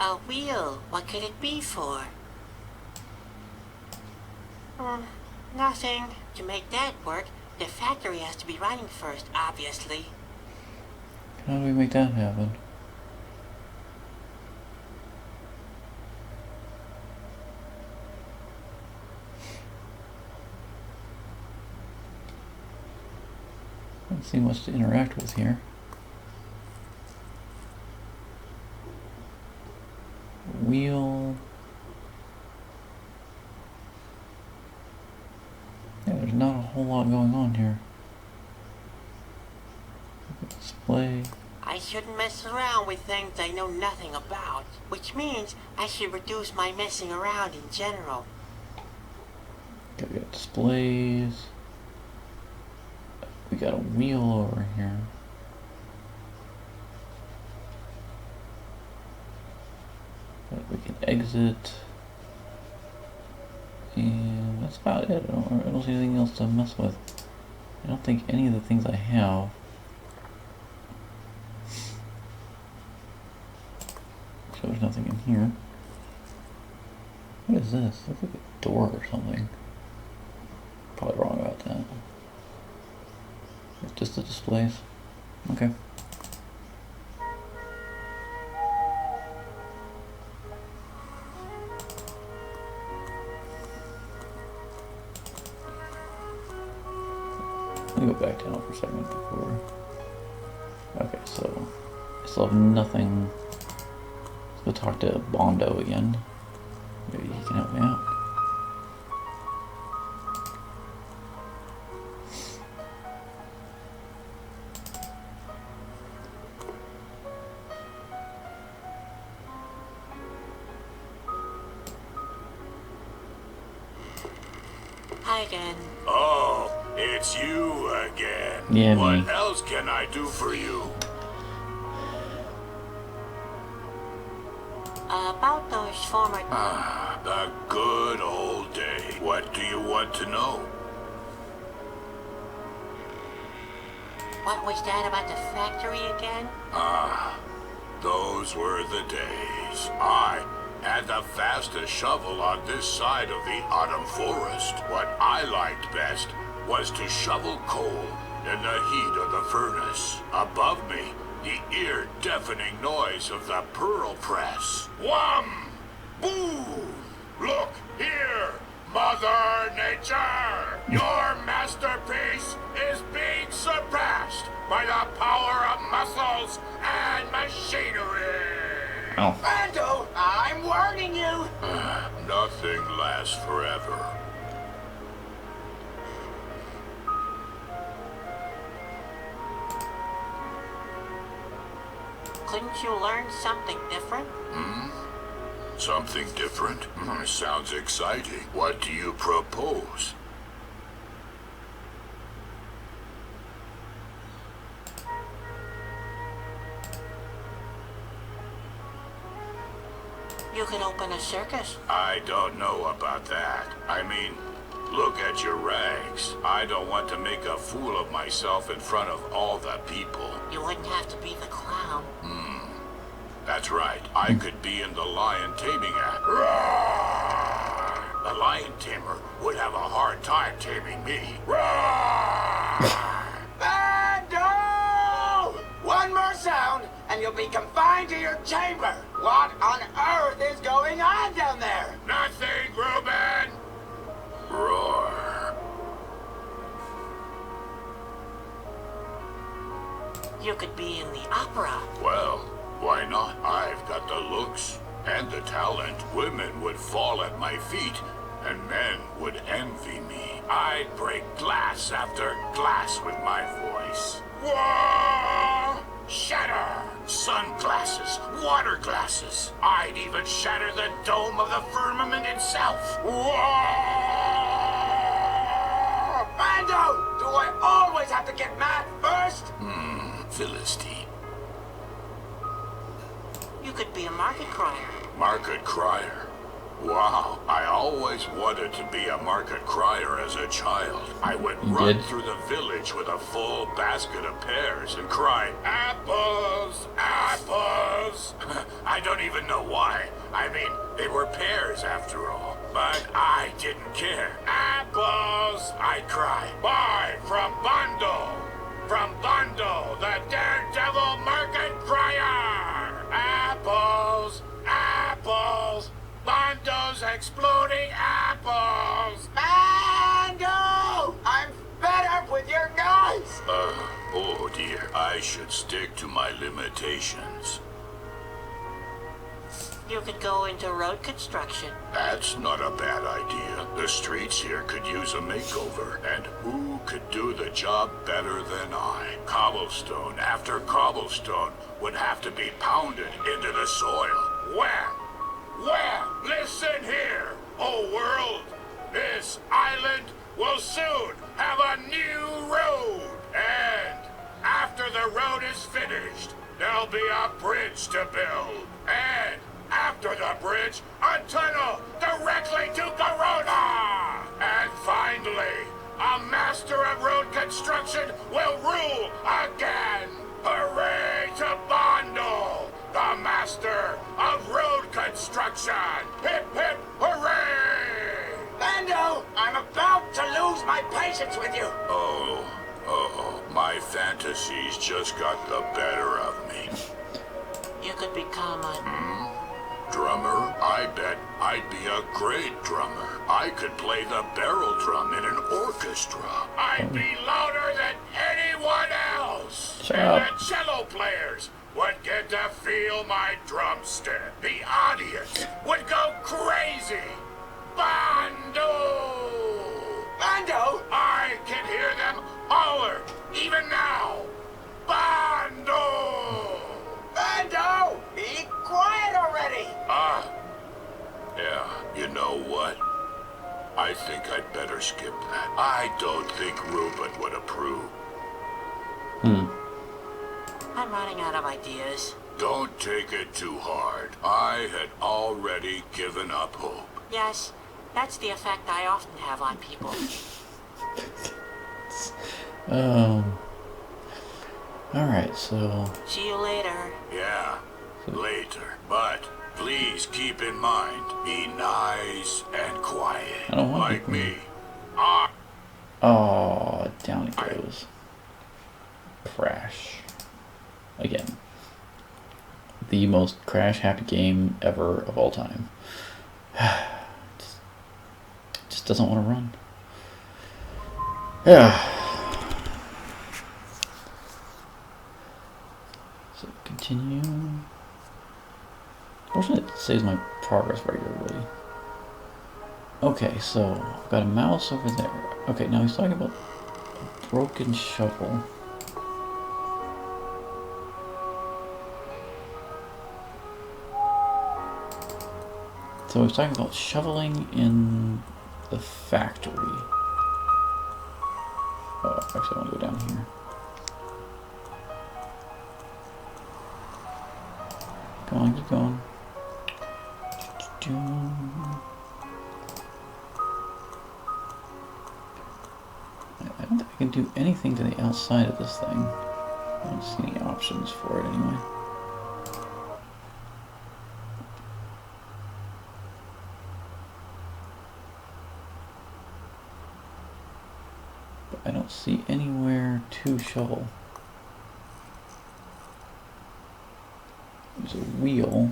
A wheel. What could it be for? Nothing. To make that work, the factory has to be running first, obviously. How do we make that happen? Don't see much to interact with here. Wheel. Yeah, there's not a whole lot going on here. Display. I shouldn't mess around with things I know nothing about, which means I should reduce my messing around in general. Okay, we got displays. We got a wheel over here. But we can exit. And that's about it. I don't see anything else to mess with. I don't think any of the things I have. So there's nothing in here. What is this? Looks like a door or something. Probably wrong about that. It's just the displays. Okay. Let me go back down for a second before. Okay, so I still have nothing. Let's go talk to Bondo again. Maybe he can help me out. Hi again. Oh, it's you again. Yeah, what me. else can I do for you? About those former... Ah, the good old day. What do you want to know? What was that about the factory again? Ah, those were the days. I had the fastest shovel on this side of the autumn forest. What I liked best was to shovel coal in the heat of the furnace. Above me, the ear-deafening noise of the pearl press. Wham! Boom! Look here, Mother Nature! Your masterpiece is being surpassed by the power of muscles and machinery! Oh. Bando, I'm warning you. Nothing lasts forever. Couldn't you learn something different? Something different? Sounds exciting. What do you propose? You could open a circus. I don't know about that. I mean, look at your rags. I don't want to make a fool of myself in front of all the people. You wouldn't have to be the clown. That's right. I could be in the lion taming act. Roar! The lion tamer would have a hard time taming me. Roar! Bando! One more sound, and you'll be confined to your chamber. What on earth is going on down there? Nothing, Reuben! Roar. You could be in the opera. Well, why not? I've got the looks and the talent. Women would fall at my feet, and men would envy me. I'd break glass after glass with my voice. Whoa! Shatter! Sunglasses, water glasses. I'd even shatter the dome of the firmament itself. Whoa! Bando! Do I always have to get mad first? Philistine. You could be a market crier. Market crier. Wow, I always wanted to be a market crier as a child. I would You run did? through the village with a full basket of pears and cry, apples, apples. I don't even know why. I mean, they were pears after all. But I didn't care. Apples, I'd cry. Buy from Bando. From Bando, the daredevil market crier. Apples, apples. Bando's exploding apples! Bando! I'm fed up with your noise! Oh dear. I should stick to my limitations. You could go into road construction. That's not a bad idea. The streets here could use a makeover, and who could do the job better than I? Cobblestone after cobblestone would have to be pounded into the soil. Where? Listen here, oh world! This island will soon have a new road! And after the road is finished, there'll be a bridge to build. And after the bridge, a tunnel directly to Corona! And finally, a master of road construction will rule again! Hooray to Bondo, the master of road construction! Hip hip hooray! Bando, I'm about to lose my patience with you. Oh, my fantasies just got the better of me. You could become a... Drummer? I bet I'd be a great drummer. I could play the barrel drum in an orchestra. I'd be louder than anyone else. Shut and up. the cello players would get to feel my drumstick. The audience would go crazy. Bando! Bando? I can hear them holler, even now. Bando! Bando! Be quiet already! Yeah, you know what? I I think I'd better skip that. I don't think Reuben would approve. I'm running out of ideas. Don't take it too hard. I had already given up hope. Yes, that's the effect I often have on people. Alright, so... See you later. Yeah, later. But please keep in mind, be nice and quiet. I don't want like to me. Oh, down it goes. Crash. Again. The most crash-happy game ever of all time. Just doesn't want to run. Yeah. So continue. Fortunately, it saves my progress regularly. Okay, so I've got a mouse over there. Okay, now he's talking about a broken shovel. So he's talking about shoveling in the factory. Oh, actually I want to go down here. Come on, keep going. I don't think I can do anything to the outside of this thing. I don't see any options for it anyway. But I don't see anywhere to shovel. There's a wheel.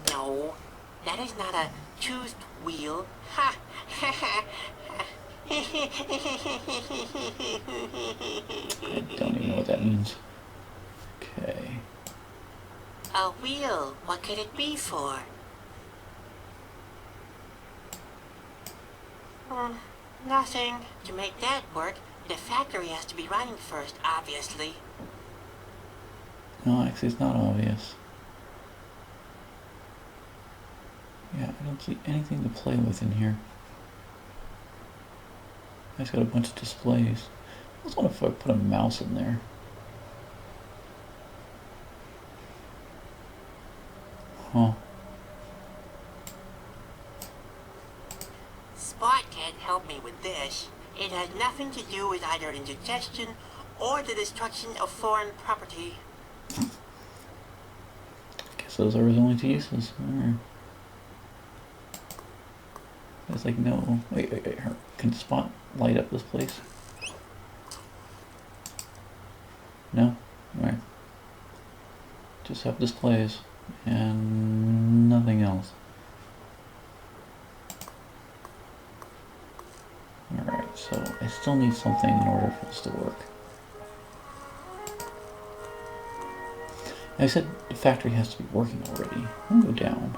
No, that is not a choose wheel. Ha! I don't even know what that means. Okay. A wheel. What could it be for? Nothing. To make that work, the factory has to be running first, obviously. No, actually, it's not obvious. Yeah, I don't see anything to play with in here. It's got a bunch of displays. I just wonder if I put a mouse in there. Huh. Spot can't help me with this. It has nothing to do with either indigestion or the destruction of foreign property. Guess those are his only two uses. Alright. It's like, no. Wait. Can Spot light up this place? No? Alright. Just have displays and nothing else. Alright, so I still need something in order for this to work. I said the factory has to be working already. I'll go down.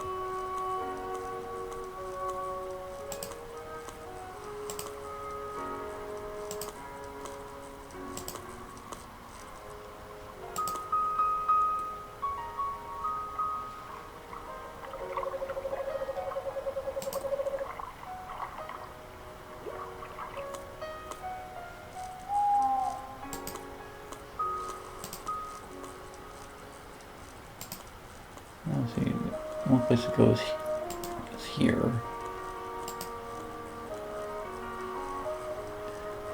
Let's see, one place to go is here.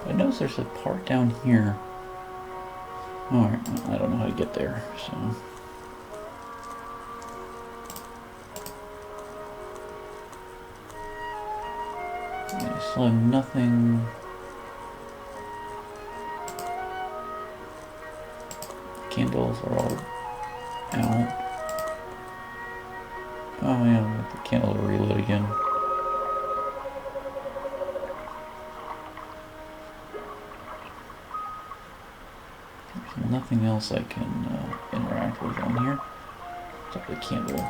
But I notice there's a part down here. Alright, I don't know how to get there, so... Yeah, I still have nothing... Candles are all out. Oh yeah, let the candle reload again. There's nothing else I can interact with on here. Except the candles.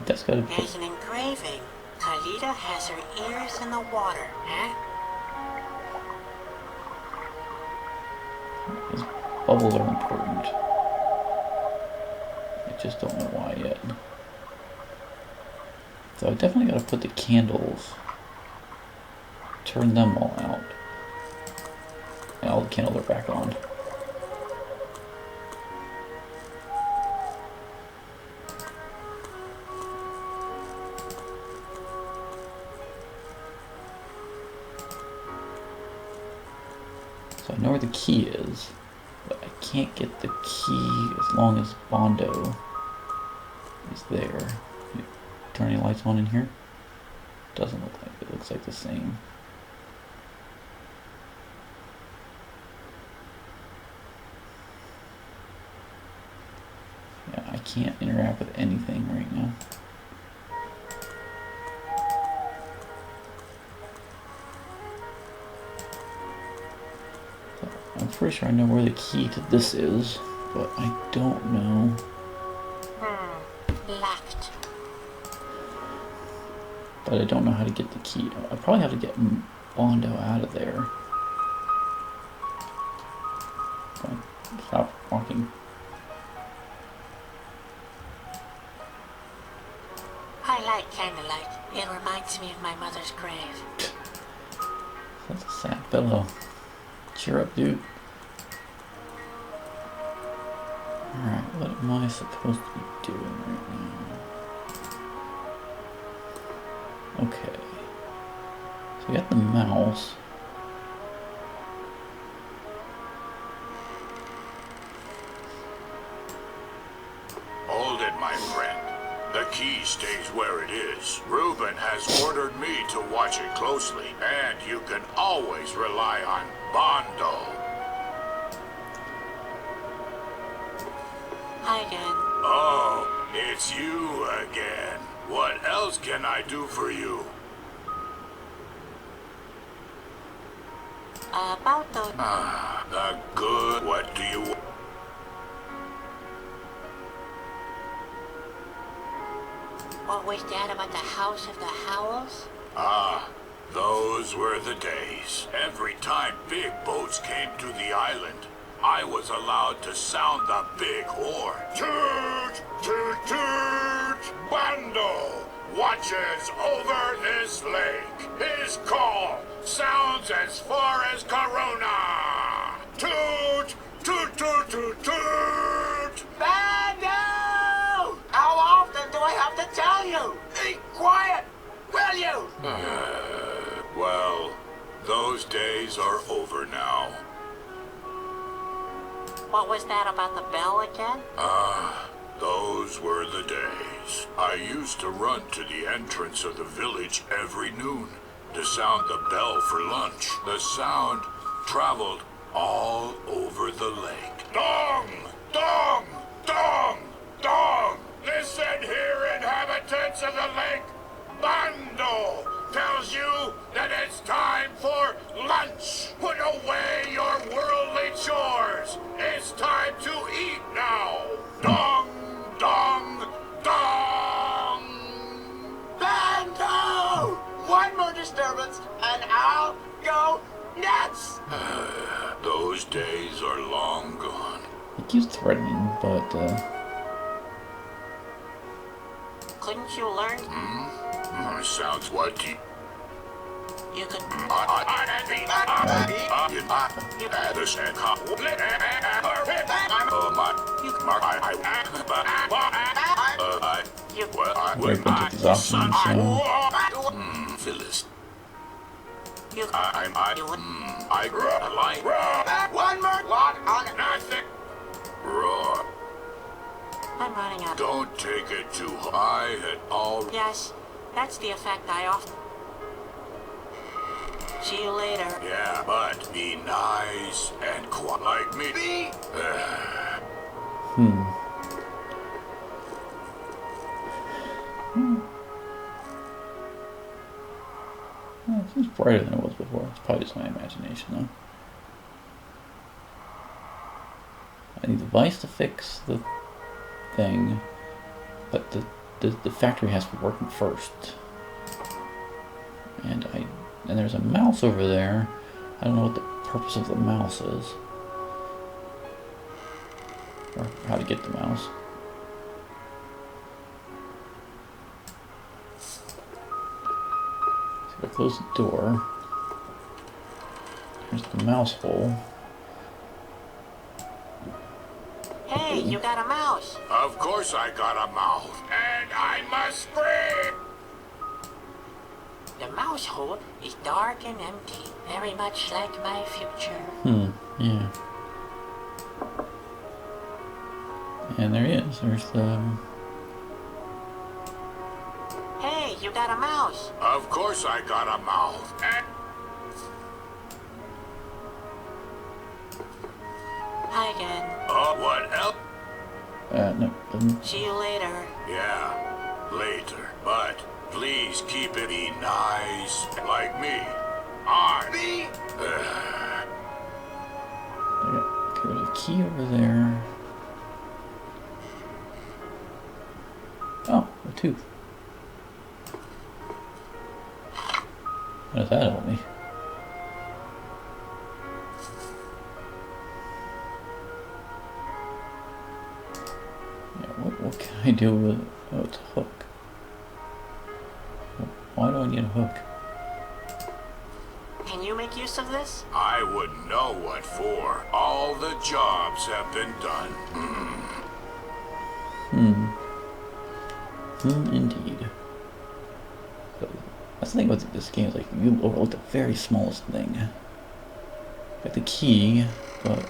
That's gotta put... There's an engraving. Kalita has her ears in the water, huh? These bubbles are important. I just don't know why yet. So I definitely gotta put the candles, turn them all out. And all the candles are back on. So I know where the key is, but I can't get the key as long as Bondo is there. Turn any lights on in here? Doesn't look like it. Looks like the same. Yeah, I can't interact with anything right now. I'm pretty sure I know where the key to this is, but I don't know. Locked. But I don't know how to get the key. I probably have to get Bondo out of there. Stop walking. I like candlelight. It reminds me of my mother's grave. That's a sad fellow. Cheer up, dude. Alright, what am I supposed to be doing right now? Okay. So we got the mouse. Hold it, my friend. The key stays where it is. Reuben has ordered me to watch it closely, and you can always rely on Bondo. Hi again. Oh, it's you again. What else can I do for you? About the... The good. What do you... What was that about the House of the Howls? Ah, those were the days. Every time big boats came to the island, I was allowed to sound the big horn. Toot! Toot! Toot! Bondo watches over this lake. His call sounds as far as Corona. Toot! Toot! Toot! Toot! Toot! Bando! How often do I have to tell you? Be quiet, will you? Well, those days are over now. What was that about the bell again? Those were the days. I used to run to the entrance of the village every noon to sound the bell for lunch. The sound traveled all over the lake. Dong! Dong! Dong! Dong! Listen here, inhabitants of the lake. Bando tells you that it's time for lunch. Put away your worldly chores. It's time to eat now. Dong! Dong! Dong! Bando! One more disturbance and I'll go nuts! Those days are long gone. He keeps threatening, but Couldn't you learn? Sounds what you... You could... break into this awesome sound. Phyllis. You... I like... One more lot on... Nothing. Roar. I'm running out. Don't take it too high. I had all... Yes, that's the effect I often... See you later. Yeah, but be nice and quiet like me. Be... Well, it seems brighter than it was before. It's probably just my imagination, though. I need the device to fix the thing, but the factory has to be working first. And there's a mouse over there. I don't know what the purpose of the mouse is. Or how to get the mouse. So if I close the door. Here's the mouse hole. Hey, you got a mouse. Of course I got a mouth, and I must scream! The mouse hole is dark and empty, very much like my future. Yeah. And there he is. There's the... Hey, you got a mouse. Of course I got a mouth, and... Hi again. What else? no. See you later. Yeah, later. But please keep it nice, like me. Me? Okay, there's a key over there. Oh, a tooth. How does that help me? What can I do with... Oh, it's a hook. Why do I need a hook? Can you make use of this? I wouldn't know what for. All the jobs have been done. Indeed. But that's the thing with this game, is like, you overlook the very smallest thing. Like the key, but...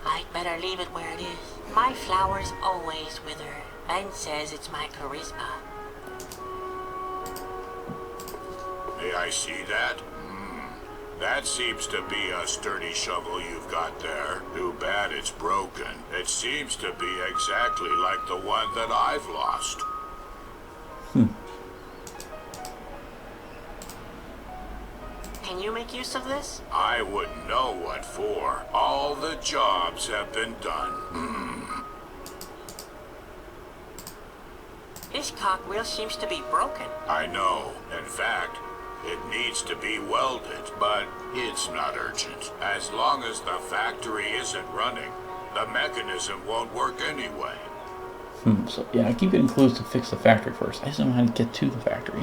I'd better leave it where it is. My flowers always wither. Ben says it's my charisma. May I see that? That seems to be a sturdy shovel you've got there. Too bad it's broken. It seems to be exactly like the one that I've lost. Can you make use of this? I wouldn't know what for. All the jobs have been done. This cogwheel seems to be broken. I know. In fact, it needs to be welded, but it's not urgent. As long as the factory isn't running, the mechanism won't work anyway. So, yeah, I keep getting clues to fix the factory first. I just don't know how to get to the factory.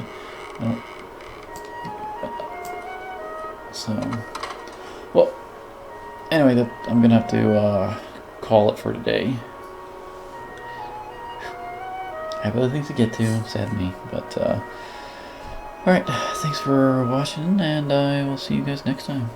So, well, anyway, I'm gonna have to call it for today. I have other things to get to, sad me, but alright, thanks for watching, and I will see you guys next time.